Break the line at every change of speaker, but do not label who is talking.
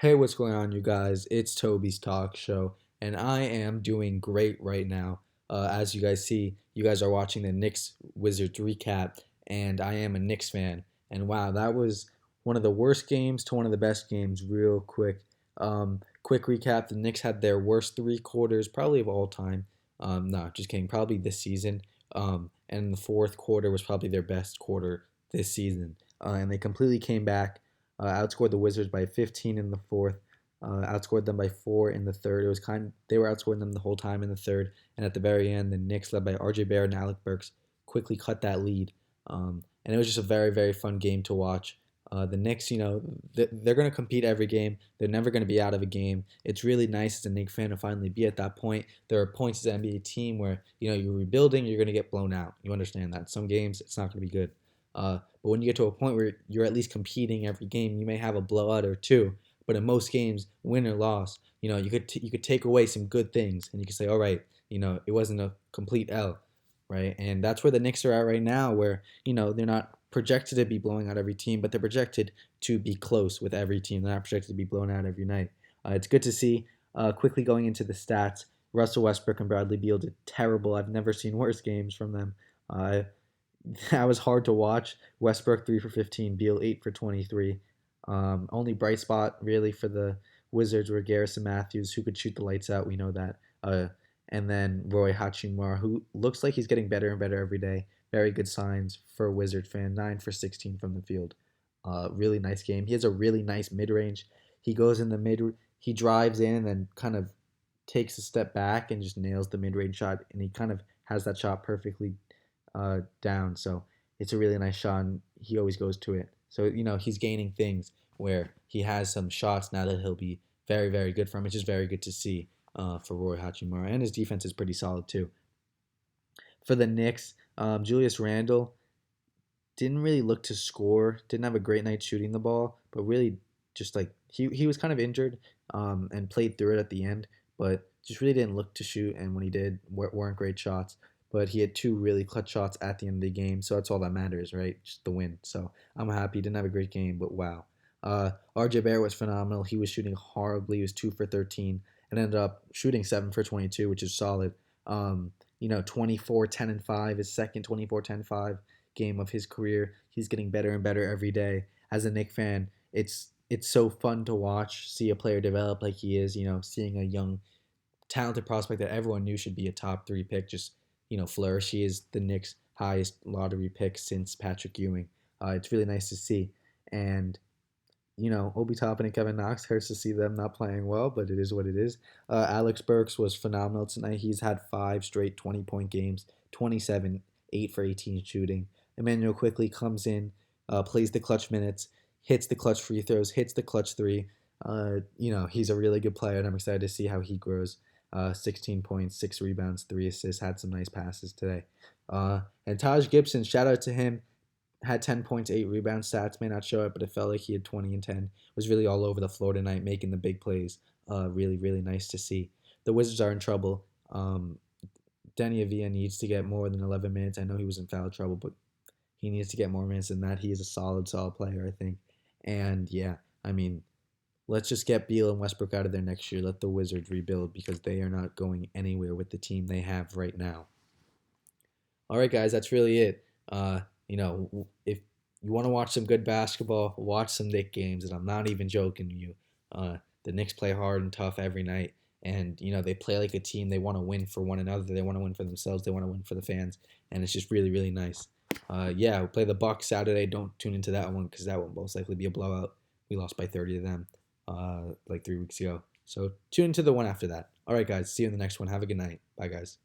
Hey, what's going on, you guys? It's Toby's Talk Show, and I am doing great right now. As you guys see, you guys are watching the Knicks Wizards recap, and I am a Knicks fan. And wow, that was one of the worst games to one of the best games, real quick. Quick recap: the Knicks had their worst three quarters, probably of all time. No, just kidding, probably this season. And the fourth quarter was probably their best quarter this season. And they completely came back, outscored the Wizards by 15 in the fourth, outscored them by 4 in the third. It was they were outscoring them the whole time in the third, and at the very end, the Knicks, led by R.J. Barrett and Alec Burks, quickly cut that lead. And it was just a very very fun game to watch. The Knicks, they're going to compete every game. They're never going to be out of a game. It's really nice as a Knicks fan to finally be at that point. There are points as an NBA team where you're rebuilding, you're going to get blown out. You understand that. Some games it's not going to be good. But when you get to a point where you're at least competing every game, you may have a blowout or two. But in most games, win or loss, you could take away some good things, and you could say, all right, it wasn't a complete L, right? And that's where the Knicks are at right now, where they're not projected to be blowing out every team, but they're projected to be close with every team. They're not projected to be blown out every night. It's good to see. Quickly going into the stats, Russell Westbrook and Bradley Beal did terrible. I've never seen worse games from them. That was hard to watch. Westbrook 3 for 15, Beal 8 for 23. Only bright spot really for the Wizards were Garrison Matthews, who could shoot the lights out. We know that. And then Roy Hachimura, who looks like he's getting better and better every day. Very good signs for a Wizard fan. 9 for 16 from the field. Really nice game. He has a really nice mid range. He goes in the mid. He drives in and then kind of takes a step back and just nails the mid range shot. And he kind of has that shot perfectly down. So it's a really nice shot, and he always goes to it. So he's gaining things where he has some shots now that he'll be very very good from. It's just very good to see for Roy Hachimura, and his defense is pretty solid too. For the Knicks, Julius Randle didn't really look to score. Didn't have a great night shooting the ball, but really just like he was kind of injured, and played through it at the end, but just really didn't look to shoot. And when he did, weren't great shots. But he had two really clutch shots at the end of the game, so that's all that matters, right? Just the win. So I'm happy. Didn't have a great game, but wow. R.J. Barrett was phenomenal. He was shooting horribly. He was 2 for 13 and ended up shooting 7 for 22, which is solid. 24, 10, and 5, his second 24, 10, 5 game of his career. He's getting better and better every day. As a Knicks fan, it's so fun to watch, see a player develop like he is. Seeing a young, talented prospect that everyone knew should be a top 3 pick just flourish. He is the Knicks' highest lottery pick since Patrick Ewing. It's really nice to see. And Obi Toppin and Kevin Knox, hurts to see them not playing well, but it is what it is. Alex Burks was phenomenal tonight. He's had 5 straight 20-point games, 27, 8 for 18 shooting. Emmanuel quickly comes in, plays the clutch minutes, hits the clutch free throws, hits the clutch three. He's a really good player, and I'm excited to see how he grows. 16 points, 6 rebounds, 3 assists, had some nice passes today. And Taj Gibson, shout out to him, had 10 points, 8 rebounds. Stats may not show it, but it felt like he had 20 and 10. Was really all over the floor tonight, making the big plays. Really, really nice to see. The Wizards are in trouble. Denny Avia needs to get more than 11 minutes. I know he was in foul trouble, but he needs to get more minutes than that. He is a solid, solid player, I think. And yeah, I mean, let's just get Beal and Westbrook out of there next year. Let the Wizards rebuild because they are not going anywhere with the team they have right now. All right, guys, that's really it. If you want to watch some good basketball, watch some Knicks games, and I'm not even joking you. The Knicks play hard and tough every night, and they play like a team. They want to win for one another. They want to win for themselves. They want to win for the fans, and it's just really, really nice. Yeah, we play the Bucks Saturday. Don't tune into that one because that will most likely be a blowout. We lost by 30 to them like 3 weeks ago. So tune into the one after that. All right, guys. See you in the next one. Have a good night. Bye, guys.